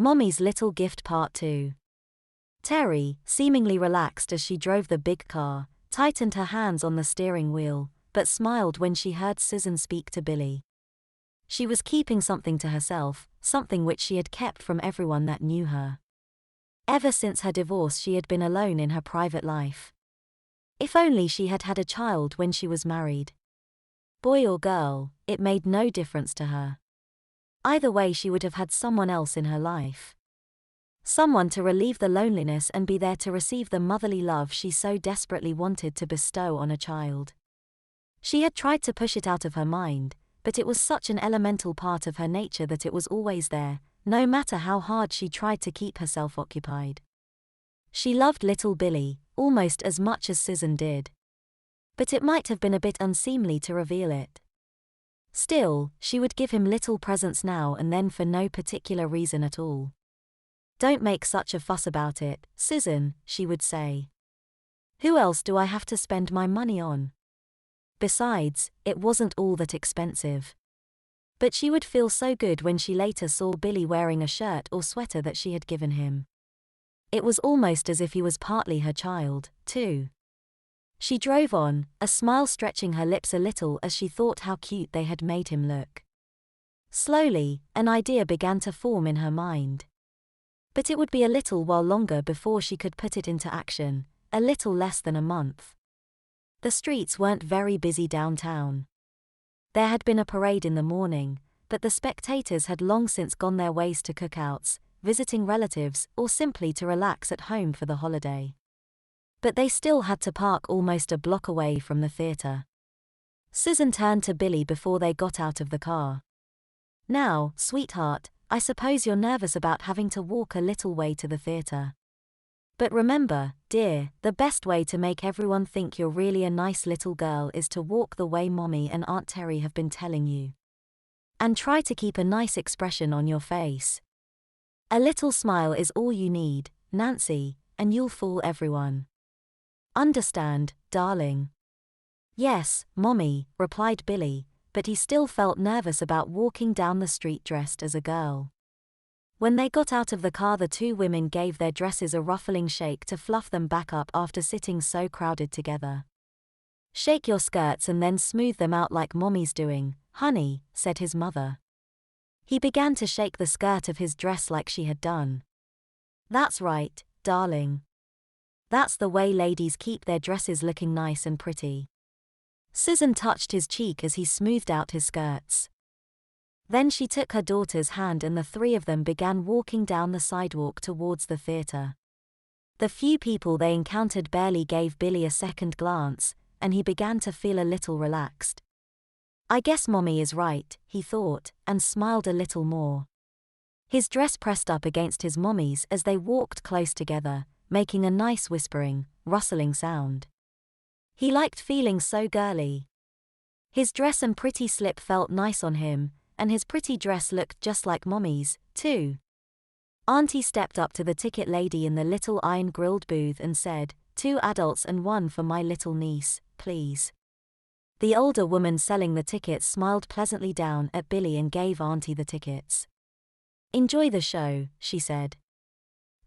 Mommy's Little Gift Part 2. Terry, seemingly relaxed as she drove the big car, tightened her hands on the steering wheel, but smiled when she heard Susan speak to Billy. She was keeping something to herself, something which she had kept from everyone that knew her. Ever since her divorce, she had been alone in her private life. If only she had had a child when she was married. Boy or girl, it made no difference to her. Either way, she would have had someone else in her life. Someone to relieve the loneliness and be there to receive the motherly love she so desperately wanted to bestow on a child. She had tried to push it out of her mind, but it was such an elemental part of her nature that it was always there, no matter how hard she tried to keep herself occupied. She loved little Billy, almost as much as Susan did. But it might have been a bit unseemly to reveal it. Still, she would give him little presents now and then for no particular reason at all. "Don't make such a fuss about it, Susan," she would say. "Who else do I have to spend my money on? Besides, it wasn't all that expensive." But she would feel so good when she later saw Billy wearing a shirt or sweater that she had given him. It was almost as if he was partly her child, too. She drove on, a smile stretching her lips a little as she thought how cute they had made him look. Slowly, an idea began to form in her mind. But it would be a little while longer before she could put it into action, a little less than a month. The streets weren't very busy downtown. There had been a parade in the morning, but the spectators had long since gone their ways to cookouts, visiting relatives, or simply to relax at home for the holiday. But they still had to park almost a block away from the theater. Susan turned to Billy before they got out of the car. "Now, sweetheart, I suppose you're nervous about having to walk a little way to the theater. But remember, dear, the best way to make everyone think you're really a nice little girl is to walk the way Mommy and Aunt Terry have been telling you. And try to keep a nice expression on your face. A little smile is all you need, Nancy, and you'll fool everyone. Understand, darling?" "Yes, Mommy," replied Billy, but he still felt nervous about walking down the street dressed as a girl. When they got out of the car, the two women gave their dresses a ruffling shake to fluff them back up after sitting so crowded together. "Shake your skirts and then smooth them out like Mommy's doing, honey," said his mother. He began to shake the skirt of his dress like she had done. "That's right, darling. That's the way ladies keep their dresses looking nice and pretty." Susan touched his cheek as he smoothed out his skirts. Then she took her daughter's hand and the three of them began walking down the sidewalk towards the theater. The few people they encountered barely gave Billy a second glance, and he began to feel a little relaxed. "I guess Mommy is right," he thought, and smiled a little more. His dress pressed up against his mommy's as they walked close together, making a nice whispering, rustling sound. He liked feeling so girly. His dress and pretty slip felt nice on him, and his pretty dress looked just like Mommy's, too. Auntie stepped up to the ticket lady in the little iron-grilled booth and said, "2 adults and 1 for my little niece, please." The older woman selling the tickets smiled pleasantly down at Billy and gave Auntie the tickets. "Enjoy the show," she said.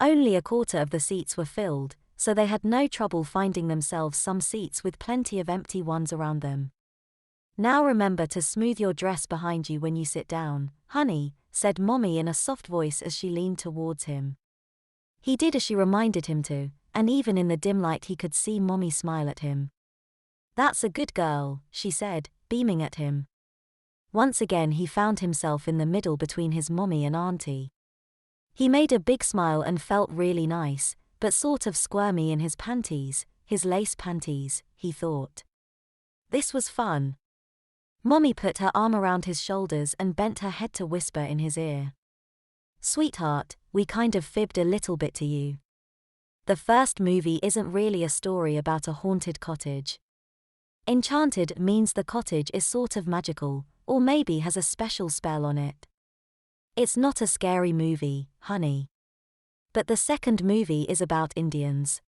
Only a quarter of the seats were filled, so they had no trouble finding themselves some seats with plenty of empty ones around them. "Now remember to smooth your dress behind you when you sit down, honey," said Mommy in a soft voice as she leaned towards him. He did as she reminded him to, and even in the dim light he could see Mommy smile at him. "That's a good girl," she said, beaming at him. Once again he found himself in the middle between his Mommy and Auntie. He made a big smile and felt really nice, but sort of squirmy in his panties, his lace panties, he thought. This was fun. Mommy put her arm around his shoulders and bent her head to whisper in his ear. "Sweetheart, we kind of fibbed a little bit to you. The first movie isn't really a story about a haunted cottage. Enchanted means the cottage is sort of magical, or maybe has a special spell on it. It's not a scary movie, honey. But the second movie is about Indians.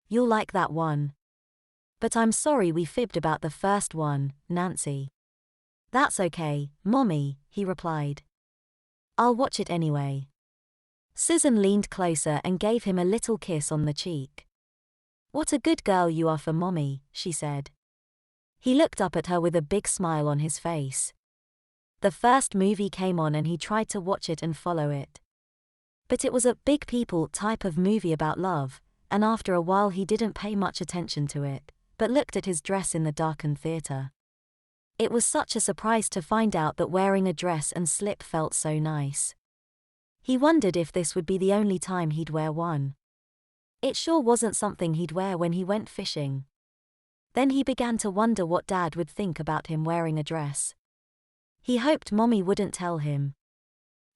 You'll like that one. But I'm sorry we fibbed about the first one, Nancy." "That's okay, Mommy," he replied. "I'll watch it anyway." Susan leaned closer and gave him a little kiss on the cheek. "What a good girl you are for Mommy," she said. He looked up at her with a big smile on his face. The first movie came on and he tried to watch it and follow it. But it was a big people type of movie about love, and after a while he didn't pay much attention to it, but looked at his dress in the darkened theater. It was such a surprise to find out that wearing a dress and slip felt so nice. He wondered if this would be the only time he'd wear one. It sure wasn't something he'd wear when he went fishing. Then he began to wonder what Dad would think about him wearing a dress. He hoped Mommy wouldn't tell him.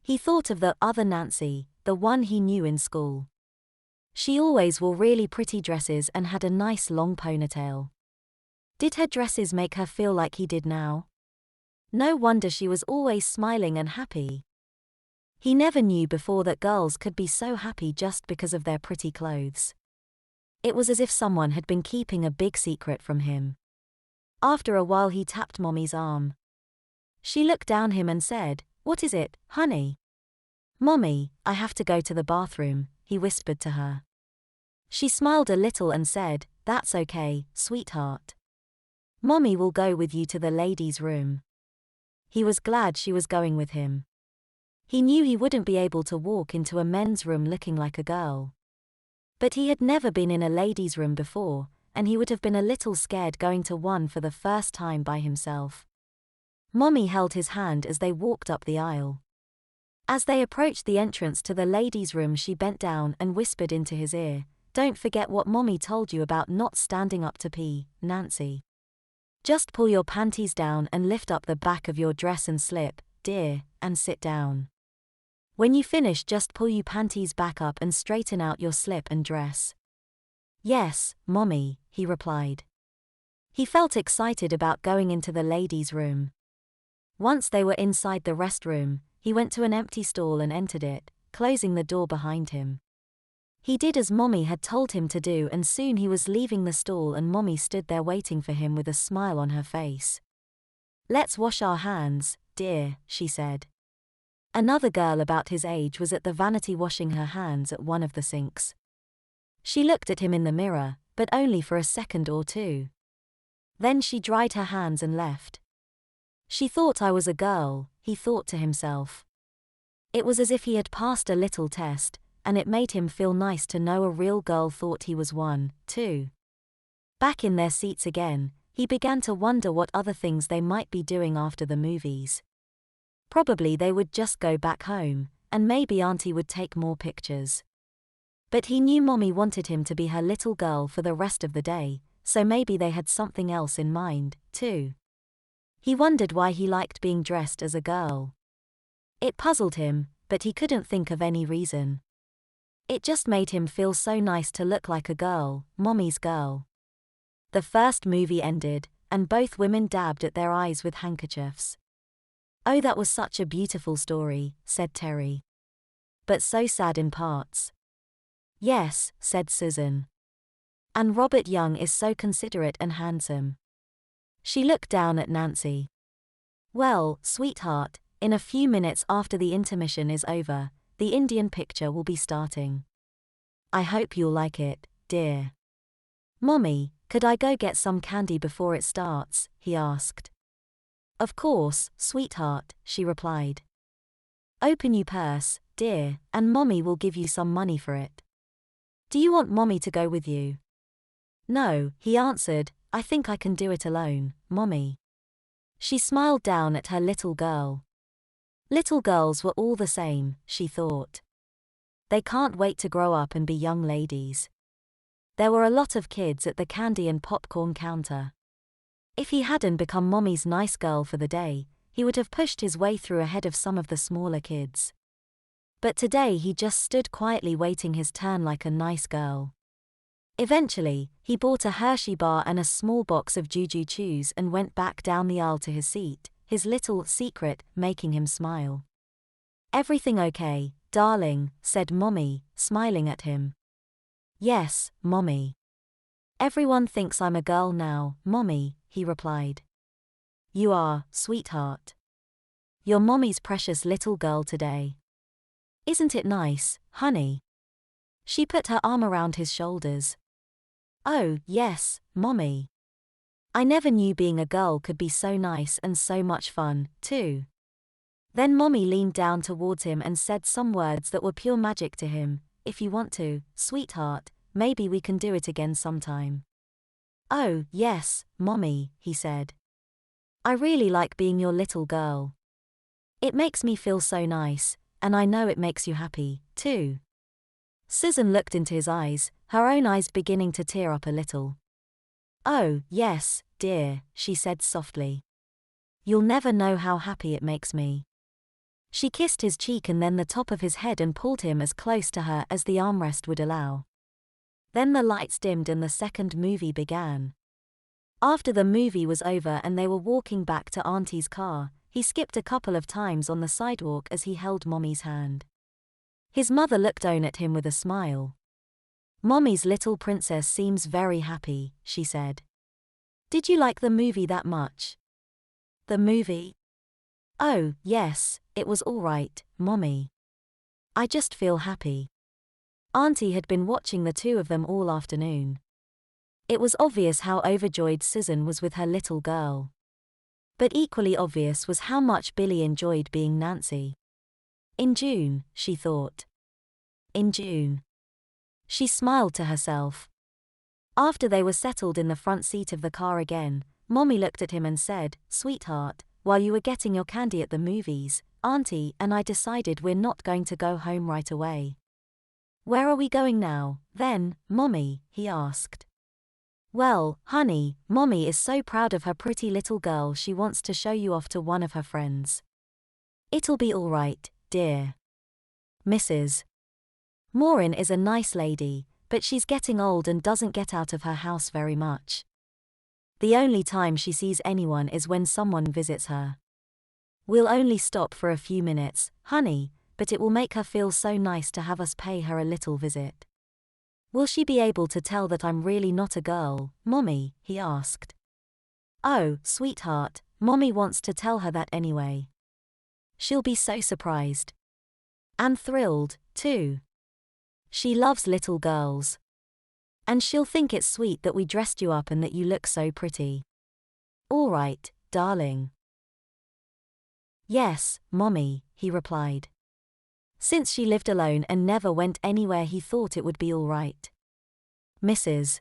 He thought of the other Nancy, the one he knew in school. She always wore really pretty dresses and had a nice long ponytail. Did her dresses make her feel like he did now? No wonder she was always smiling and happy. He never knew before that girls could be so happy just because of their pretty clothes. It was as if someone had been keeping a big secret from him. After a while he tapped Mommy's arm. She looked down him and said, "What is it, honey?" "Mommy, I have to go to the bathroom," he whispered to her. She smiled a little and said, "That's okay, sweetheart. Mommy will go with you to the ladies' room." He was glad she was going with him. He knew he wouldn't be able to walk into a men's room looking like a girl. But he had never been in a ladies' room before, and he would have been a little scared going to one for the first time by himself. Mommy held his hand as they walked up the aisle. As they approached the entrance to the ladies' room, she bent down and whispered into his ear, "Don't forget what Mommy told you about not standing up to pee, Nancy. Just pull your panties down and lift up the back of your dress and slip, dear, and sit down. When you finish, just pull your panties back up and straighten out your slip and dress." "Yes, Mommy," he replied. He felt excited about going into the ladies' room. Once they were inside the restroom, he went to an empty stall and entered it, closing the door behind him. He did as Mommy had told him to do, and soon he was leaving the stall and Mommy stood there waiting for him with a smile on her face. "Let's wash our hands, dear," she said. Another girl about his age was at the vanity washing her hands at one of the sinks. She looked at him in the mirror, but only for a second or two. Then she dried her hands and left. She thought I was a girl, he thought to himself. It was as if he had passed a little test, and it made him feel nice to know a real girl thought he was one, too. Back in their seats again, he began to wonder what other things they might be doing after the movies. Probably they would just go back home, and maybe Auntie would take more pictures. But he knew Mommy wanted him to be her little girl for the rest of the day, so maybe they had something else in mind, too. He wondered why he liked being dressed as a girl. It puzzled him, but he couldn't think of any reason. It just made him feel so nice to look like a girl, Mommy's girl. The first movie ended, and both women dabbed at their eyes with handkerchiefs. "Oh, that was such a beautiful story," said Terry. "But so sad in parts." "Yes," said Susan. "And Robert Young is so considerate and handsome." She looked down at Nancy. "Well, sweetheart, in a few minutes after the intermission is over, the Indian picture will be starting. I hope you'll like it, dear." "Mommy, could I go get some candy before it starts?" he asked. "Of course, sweetheart," she replied. "Open your purse, dear, and Mommy will give you some money for it." "Do you want Mommy to go with you?" "No," he answered, "I think I can do it alone, Mommy." She smiled down at her little girl. Little girls were all the same, she thought. They can't wait to grow up and be young ladies. There were a lot of kids at the candy and popcorn counter. If he hadn't become Mommy's nice girl for the day, he would have pushed his way through ahead of some of the smaller kids. But today he just stood quietly waiting his turn like a nice girl. Eventually, he bought a Hershey bar and a small box of Juju Chews and went back down the aisle to his seat, his little secret making him smile. "Everything okay, darling?" said Mommy, smiling at him. "Yes, Mommy. Everyone thinks I'm a girl now, Mommy," he replied. "You are, sweetheart. You're Mommy's precious little girl today." Isn't it nice, honey? She put her arm around his shoulders. Oh, yes, Mommy. I never knew being a girl could be so nice and so much fun, too. Then Mommy leaned down towards him and said some words that were pure magic to him. If you want to, sweetheart, maybe we can do it again sometime. Oh, yes, Mommy, he said. I really like being your little girl. It makes me feel so nice, and I know it makes you happy, too. Susan looked into his eyes, her own eyes beginning to tear up a little. Oh, yes, dear, she said softly. You'll never know how happy it makes me. She kissed his cheek and then the top of his head and pulled him as close to her as the armrest would allow. Then the lights dimmed and the second movie began. After the movie was over and they were walking back to Auntie's car, he skipped a couple of times on the sidewalk as he held Mommy's hand. His mother looked down at him with a smile. Mommy's little princess seems very happy, she said. Did you like the movie that much? The movie? Oh, yes, it was all right, Mommy. I just feel happy. Auntie had been watching the two of them all afternoon. It was obvious how overjoyed Susan was with her little girl. But equally obvious was how much Billy enjoyed being Nancy. In June, she thought. In June. She smiled to herself. After they were settled in the front seat of the car again, Mommy looked at him and said, Sweetheart, while you were getting your candy at the movies, Auntie and I decided we're not going to go home right away. Where are we going now, then, Mommy? He asked. Well, honey, Mommy is so proud of her pretty little girl she wants to show you off to one of her friends. It'll be all right, dear. Mrs. Maureen is a nice lady, but she's getting old and doesn't get out of her house very much. The only time she sees anyone is when someone visits her. We'll only stop for a few minutes, honey, but it will make her feel so nice to have us pay her a little visit. Will she be able to tell that I'm really not a girl, Mommy? He asked. Oh, sweetheart, Mommy wants to tell her that anyway. She'll be so surprised. And thrilled, too. She loves little girls. And she'll think it's sweet that we dressed you up and that you look so pretty. All right, darling. Yes, Mommy, he replied. Since she lived alone and never went anywhere, he thought it would be all right. Mrs.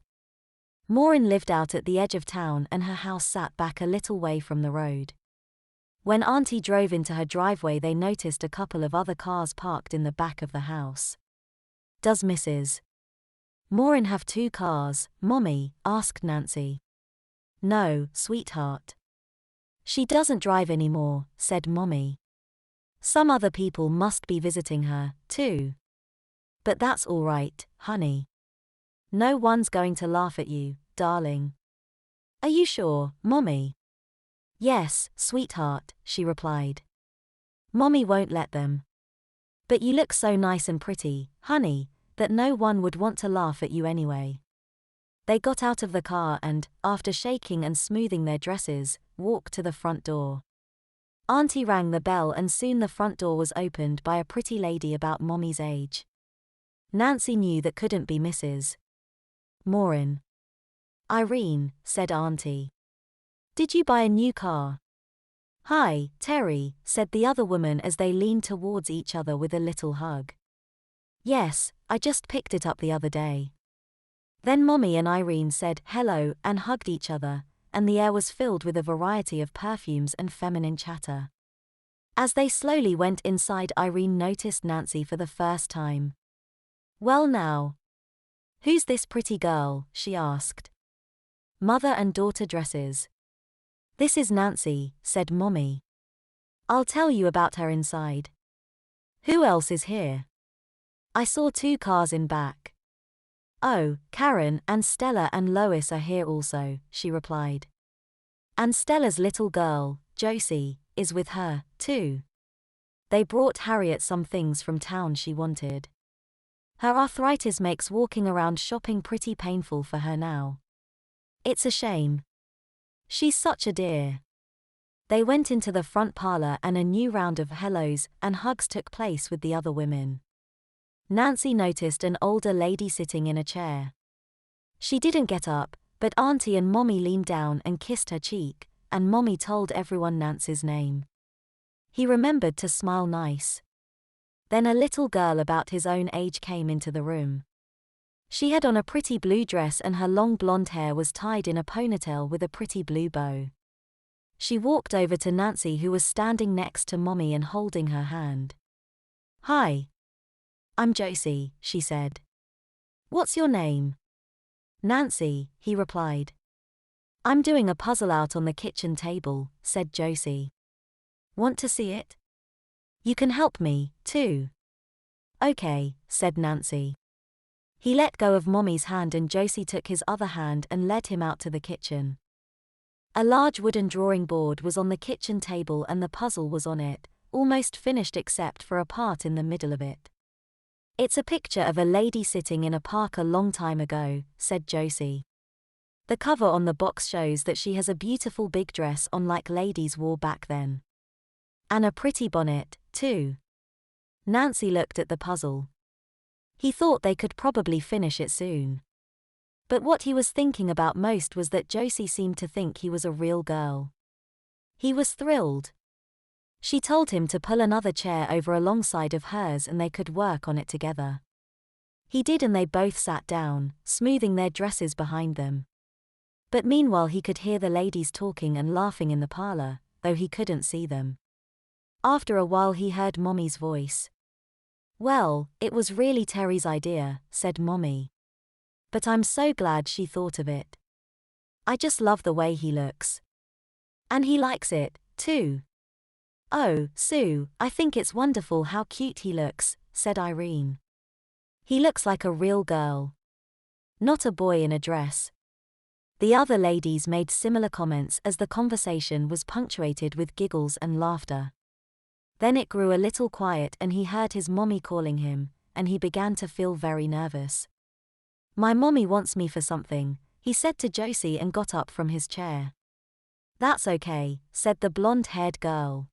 Maureen lived out at the edge of town and her house sat back a little way from the road. When Auntie drove into her driveway, they noticed a couple of other cars parked in the back of the house. Does Mrs. Maureen have two cars, Mommy? Asked Nancy. No, sweetheart. She doesn't drive anymore, said Mommy. Some other people must be visiting her, too. But that's all right, honey. No one's going to laugh at you, darling. Are you sure, Mommy? Yes, sweetheart, she replied. Mommy won't let them. But you look so nice and pretty, honey, that no one would want to laugh at you anyway. They got out of the car and, after shaking and smoothing their dresses, walked to the front door. Auntie rang the bell and soon the front door was opened by a pretty lady about Mommy's age. Nancy knew that couldn't be Mrs. Maureen. Irene, said Auntie. Did you buy a new car? Hi, Terry, said the other woman as they leaned towards each other with a little hug. Yes, I just picked it up the other day. Then Mommy and Irene said hello and hugged each other, and the air was filled with a variety of perfumes and feminine chatter. As they slowly went inside, Irene noticed Nancy for the first time. Well now. Who's this pretty girl? She asked. Mother and daughter dresses. This is Nancy, said Mommy. I'll tell you about her inside. Who else is here? I saw two cars in back. Oh, Karen and Stella and Lois are here also, she replied. And Stella's little girl, Josie, is with her, too. They brought Harriet some things from town she wanted. Her arthritis makes walking around shopping pretty painful for her now. It's a shame. She's such a dear. They went into the front parlor and a new round of hellos and hugs took place with the other women. Nancy noticed an older lady sitting in a chair. She didn't get up, but Auntie and Mommy leaned down and kissed her cheek, and Mommy told everyone Nancy's name. He remembered to smile nice. Then a little girl about his own age came into the room. She had on a pretty blue dress and her long blonde hair was tied in a ponytail with a pretty blue bow. She walked over to Nancy, who was standing next to Mommy and holding her hand. "Hi. I'm Josie," she said. "What's your name?" "Nancy," he replied. "I'm doing a puzzle out on the kitchen table," said Josie. "Want to see it? You can help me, too." "Okay," said Nancy. He let go of Mommy's hand and Josie took his other hand and led him out to the kitchen. A large wooden drawing board was on the kitchen table and the puzzle was on it, almost finished except for a part in the middle of it. "It's a picture of a lady sitting in a park a long time ago," said Josie. "The cover on the box shows that she has a beautiful big dress on like ladies wore back then. And a pretty bonnet, too." Nancy looked at the puzzle. He thought they could probably finish it soon. But what he was thinking about most was that Josie seemed to think he was a real girl. He was thrilled. She told him to pull another chair over alongside of hers and they could work on it together. He did and they both sat down, smoothing their dresses behind them. But meanwhile he could hear the ladies talking and laughing in the parlor, though he couldn't see them. After a while he heard Mommy's voice. "Well, it was really Terry's idea," said Mommy. "But I'm so glad she thought of it. I just love the way he looks. And he likes it, too." "Oh, Sue, I think it's wonderful how cute he looks," said Irene. "He looks like a real girl. Not a boy in a dress." The other ladies made similar comments as the conversation was punctuated with giggles and laughter. Then it grew a little quiet and he heard his mommy calling him, and he began to feel very nervous. "My mommy wants me for something," he said to Josie and got up from his chair. "That's okay," said the blonde-haired girl.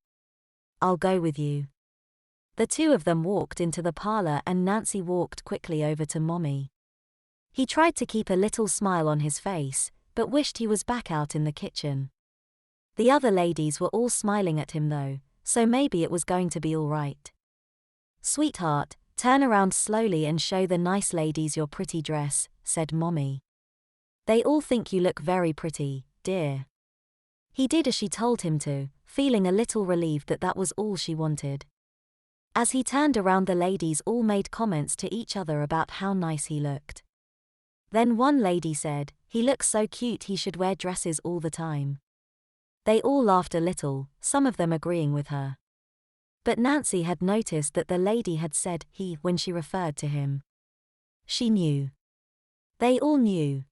"I'll go with you." The two of them walked into the parlor and Nancy walked quickly over to Mommy. He tried to keep a little smile on his face, but wished he was back out in the kitchen. The other ladies were all smiling at him though, so maybe it was going to be all right. "Sweetheart, turn around slowly and show the nice ladies your pretty dress," said Mommy. "They all think you look very pretty, dear." He did as she told him to, feeling a little relieved that that was all she wanted. As he turned around, the ladies all made comments to each other about how nice he looked. Then one lady said, "He looks so cute, he should wear dresses all the time." They all laughed a little, some of them agreeing with her. But Nancy had noticed that the lady had said he when she referred to him. She knew. They all knew.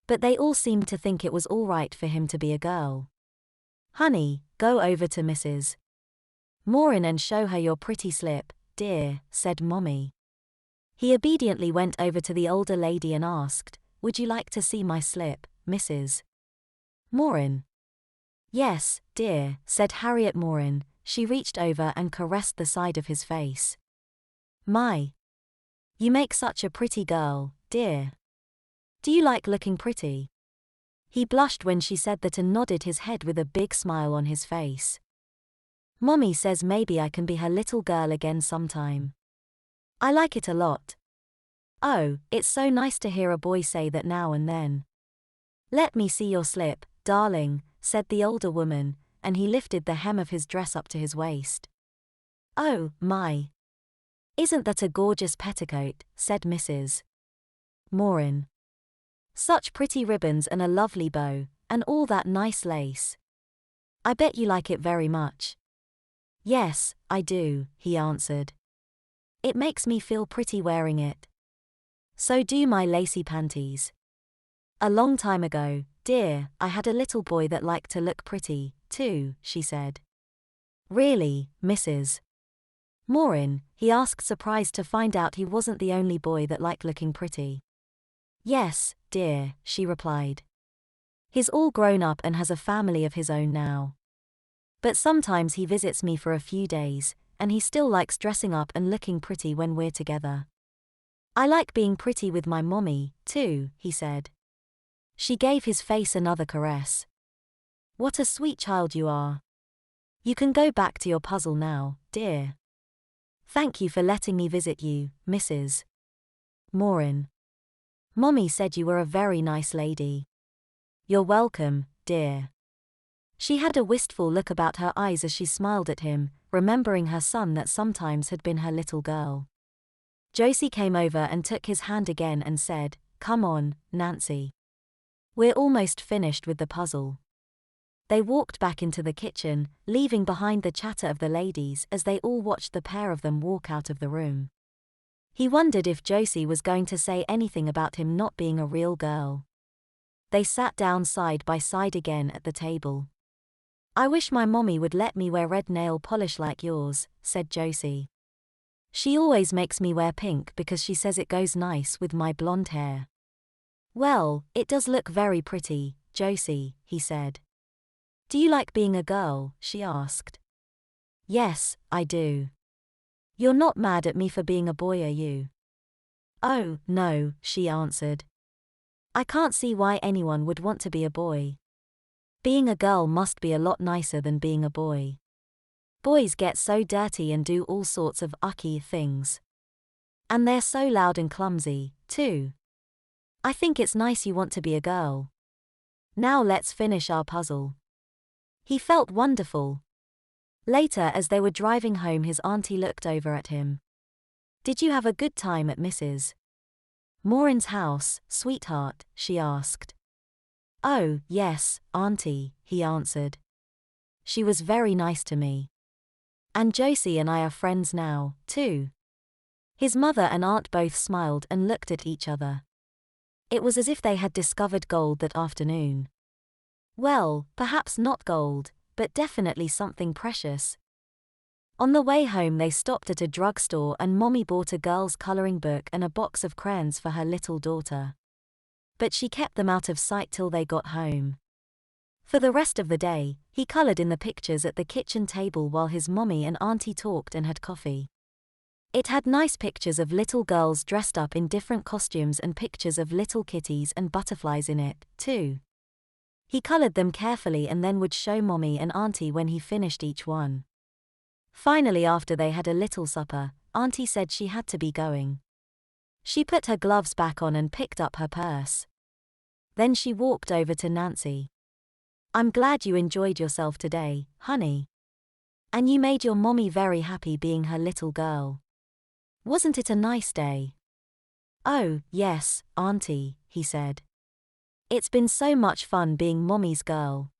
But they all seemed to think it was all right for him to be a girl. "Honey, go over to Mrs. Maureen and show her your pretty slip, dear," said Mommy. He obediently went over to the older lady and asked, "Would you like to see my slip, Mrs. Maureen?" "Yes, dear," said Harriet Maureen. She reached over and caressed the side of his face. "My. You make such a pretty girl, dear. Do you like looking pretty?" He blushed when she said that and nodded his head with a big smile on his face. "Mommy says maybe I can be her little girl again sometime. I like it a lot." "Oh, it's so nice to hear a boy say that now and then." "Let me see your slip, darling," said the older woman, and he lifted the hem of his dress up to his waist. "Oh, my. Isn't that a gorgeous petticoat?" said Mrs. Maureen. "Such pretty ribbons and a lovely bow, and all that nice lace. I bet you like it very much." "Yes, I do," he answered. "It makes me feel pretty wearing it. So do my lacy panties. A long time ago, dear, I had a little boy that liked to look pretty, too," she said. "Really, Mrs. Maureen?" he asked, surprised to find out he wasn't the only boy that liked looking pretty. "Yes, dear," she replied. "He's all grown up and has a family of his own now." But sometimes he visits me for a few days, and he still likes dressing up and looking pretty when we're together. I like being pretty with my mommy, too, he said. She gave his face another caress. What a sweet child you are. You can go back to your puzzle now, dear. Thank you for letting me visit you, Mrs. Maureen. Mommy said you were a very nice lady. You're welcome, dear. She had a wistful look about her eyes as she smiled at him, remembering her son that sometimes had been her little girl. Josie came over and took his hand again and said, "Come on, Nancy. We're almost finished with the puzzle." They walked back into the kitchen, leaving behind the chatter of the ladies as they all watched the pair of them walk out of the room. He wondered if Josie was going to say anything about him not being a real girl. They sat down side by side again at the table. "I wish my mommy would let me wear red nail polish like yours," said Josie. "She always makes me wear pink because she says it goes nice with my blonde hair." "Well, it does look very pretty, Josie," he said. "Do you like being a girl?" she asked. "Yes, I do." "You're not mad at me for being a boy, are you?" "Oh, no," she answered. "I can't see why anyone would want to be a boy. Being a girl must be a lot nicer than being a boy. Boys get so dirty and do all sorts of ucky things. And they're so loud and clumsy, too. I think it's nice you want to be a girl. Now let's finish our puzzle." He felt wonderful. Later, as they were driving home, his auntie looked over at him. "Did you have a good time at Mrs. Maureen's house, sweetheart?" she asked. "Oh, yes, Auntie," he answered. "She was very nice to me. And Josie and I are friends now, too." His mother and aunt both smiled and looked at each other. It was as if they had discovered gold that afternoon. Well, perhaps not gold, but definitely something precious. On the way home they stopped at a drugstore and Mommy bought a girl's coloring book and a box of crayons for her little daughter. But she kept them out of sight till they got home. For the rest of the day, he colored in the pictures at the kitchen table while his mommy and auntie talked and had coffee. It had nice pictures of little girls dressed up in different costumes and pictures of little kitties and butterflies in it, too. He colored them carefully and then would show Mommy and Auntie when he finished each one. Finally, after they had a little supper, Auntie said she had to be going. She put her gloves back on and picked up her purse. Then she walked over to Nancy. "I'm glad you enjoyed yourself today, honey. And you made your mommy very happy being her little girl. Wasn't it a nice day?" "Oh, yes, Auntie," he said. "It's been so much fun being Mommy's girl."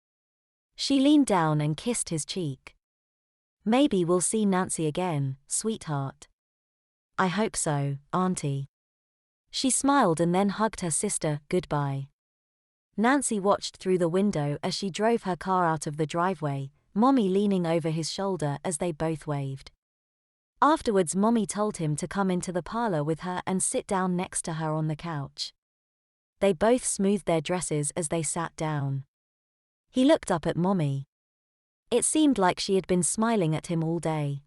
She leaned down and kissed his cheek. "Maybe we'll see Nancy again, sweetheart." "I hope so, Auntie." She smiled and then hugged her sister goodbye. Nancy watched through the window as she drove her car out of the driveway, Mommy leaning over his shoulder as they both waved. Afterwards, Mommy told him to come into the parlor with her and sit down next to her on the couch. They both smoothed their dresses as they sat down. He looked up at Mommy. It seemed like she had been smiling at him all day.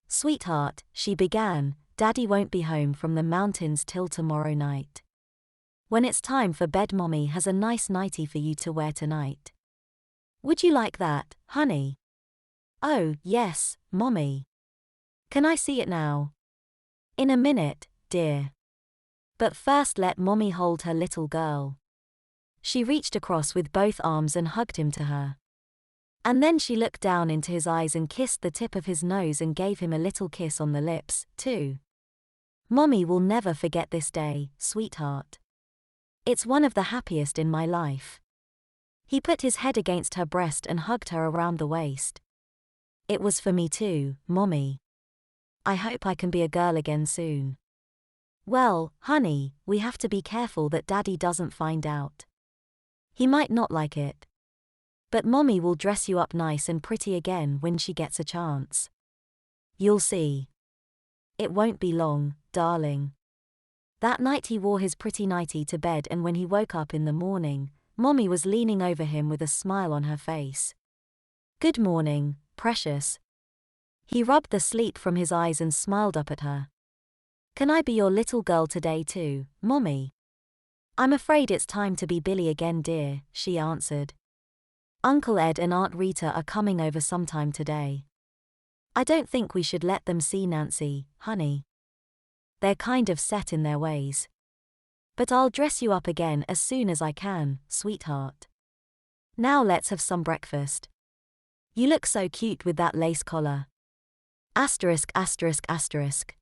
"Sweetheart," she began, "Daddy won't be home from the mountains till tomorrow night. When it's time for bed, Mommy has a nice nightie for you to wear tonight. Would you like that, honey?" "Oh, yes, Mommy." "Can I see it now?" "In a minute, dear. But first let Mommy hold her little girl." She reached across with both arms and hugged him to her. And then she looked down into his eyes and kissed the tip of his nose and gave him a little kiss on the lips, too. "Mommy will never forget this day, sweetheart. It's one of the happiest in my life." He put his head against her breast and hugged her around the waist. "It was for me too, Mommy. I hope I can be a girl again soon." "Well, honey, we have to be careful that Daddy doesn't find out. He might not like it. But Mommy will dress you up nice and pretty again when she gets a chance. You'll see. It won't be long, darling." That night he wore his pretty nightie to bed, and when he woke up in the morning, Mommy was leaning over him with a smile on her face. Good morning, precious. He rubbed the sleep from his eyes and smiled up at her. Can I be your little girl today too, Mommy? I'm afraid it's time to be Billy again, dear, she answered. Uncle Ed and Aunt Rita are coming over sometime today. I don't think we should let them see Nancy, honey. They're kind of set in their ways. But I'll dress you up again as soon as I can, sweetheart. Now let's have some breakfast. You look so cute with that lace collar. Asterisk, asterisk, asterisk.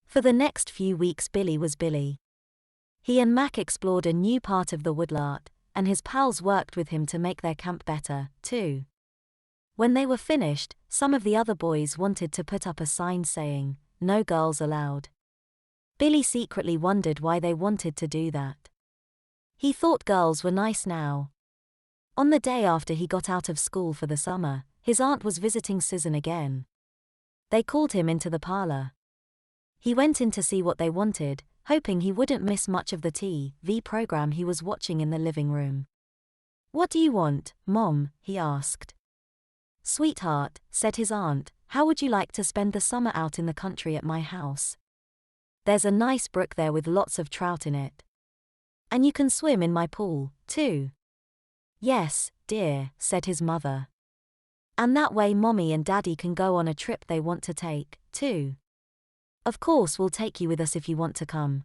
For the next few weeks Billy was Billy. He and Mac explored a new part of the woodlot, and his pals worked with him to make their camp better, too. When they were finished, some of the other boys wanted to put up a sign saying, "No girls allowed." Billy secretly wondered why they wanted to do that. He thought girls were nice now. On the day after he got out of school for the summer, his aunt was visiting Susan again. They called him into the parlor. He went in to see what they wanted, hoping he wouldn't miss much of the TV program he was watching in the living room. "What do you want, Mom?" he asked. "Sweetheart," said his aunt, "how would you like to spend the summer out in the country at my house? There's a nice brook there with lots of trout in it. And you can swim in my pool, too." "Yes, dear," said his mother. "And that way Mommy and Daddy can go on a trip they want to take, too. Of course we'll take you with us if you want to come."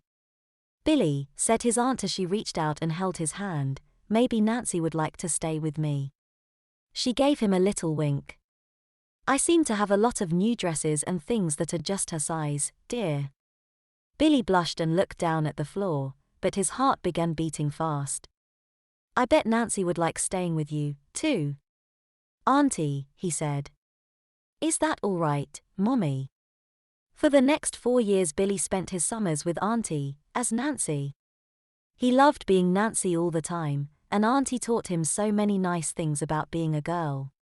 "Billy," said his aunt as she reached out and held his hand, "maybe Nancy would like to stay with me." She gave him a little wink. "I seem to have a lot of new dresses and things that are just her size, dear." Billy blushed and looked down at the floor, but his heart began beating fast. "I bet Nancy would like staying with you, too." "Auntie," he said. "Is that all right, Mommy?" For the next 4 years Billy spent his summers with Auntie, as Nancy. He loved being Nancy all the time, and Auntie taught him so many nice things about being a girl.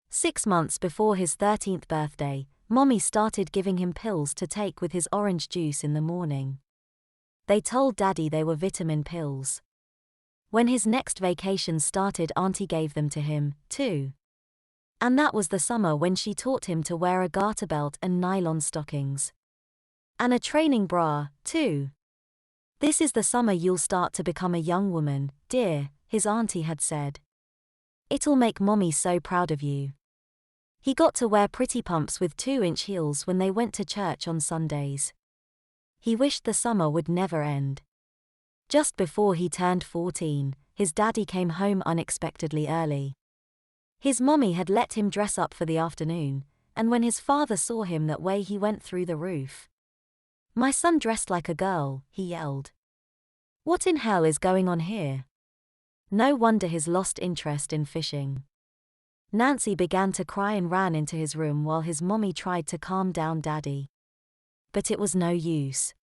6 months before his 13th birthday, Mommy started giving him pills to take with his orange juice in the morning. They told Daddy they were vitamin pills. When his next vacation started, Auntie gave them to him, too. And that was the summer when she taught him to wear a garter belt and nylon stockings. And a training bra, too. "This is the summer you'll start to become a young woman, dear," his auntie had said. "It'll make Mommy so proud of you." He got to wear pretty pumps with 2-inch heels when they went to church on Sundays. He wished the summer would never end. Just before he turned 14, his daddy came home unexpectedly early. His mommy had let him dress up for the afternoon, and when his father saw him that way he went through the roof. "My son dressed like a girl," he yelled. "What in hell is going on here?" No wonder his lost interest in fishing. Nancy began to cry and ran into his room while his mommy tried to calm down Daddy. But it was no use.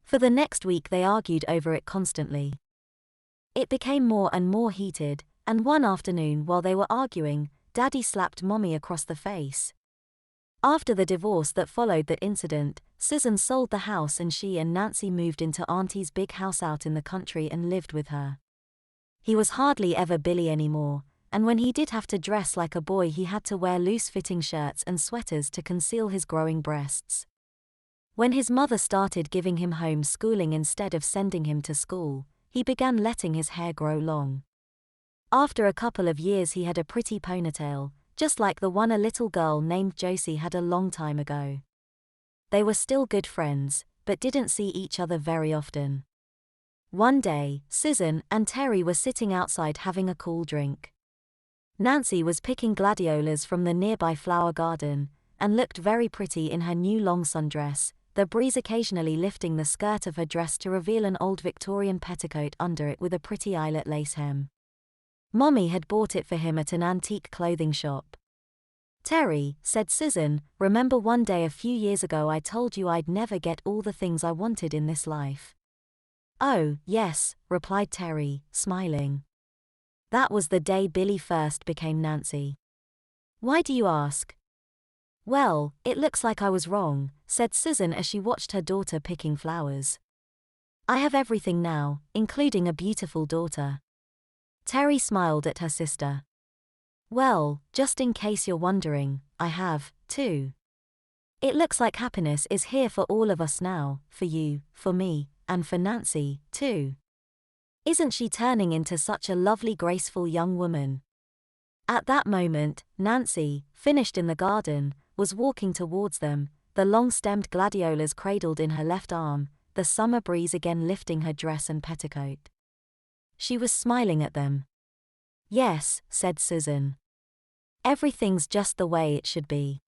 For the next week they argued over it constantly. It became more and more heated, and one afternoon while they were arguing, Daddy slapped Mommy across the face. After the divorce that followed that incident, Susan sold the house and she and Nancy moved into Auntie's big house out in the country and lived with her. He was hardly ever Billy anymore, and when he did have to dress like a boy he had to wear loose-fitting shirts and sweaters to conceal his growing breasts. When his mother started giving him home schooling instead of sending him to school, he began letting his hair grow long. After a couple of years he had a pretty ponytail, just like the one a little girl named Josie had a long time ago. They were still good friends, but didn't see each other very often. One day, Susan and Terry were sitting outside having a cool drink. Nancy was picking gladiolas from the nearby flower garden, and looked very pretty in her new long sundress, the breeze occasionally lifting the skirt of her dress to reveal an old Victorian petticoat under it with a pretty eyelet lace hem. Mommy had bought it for him at an antique clothing shop. "Terry," said Susan, "remember one day a few years ago I told you I'd never get all the things I wanted in this life?" "Oh, yes," replied Terry, smiling. That was the day Billy first became Nancy. "Why do you ask?" "Well, it looks like I was wrong," said Susan as she watched her daughter picking flowers. "I have everything now, including a beautiful daughter." Terry smiled at her sister. Well, just in case you're wondering, I have, too. It looks like happiness is here for all of us now, for you, for me, and for Nancy, too. Isn't she turning into such a lovely, graceful young woman? At that moment, Nancy, finished in the garden, was walking towards them, the long-stemmed gladiolas cradled in her left arm, the summer breeze again lifting her dress and petticoat. She was smiling at them. Yes, said Susan. Everything's just the way it should be.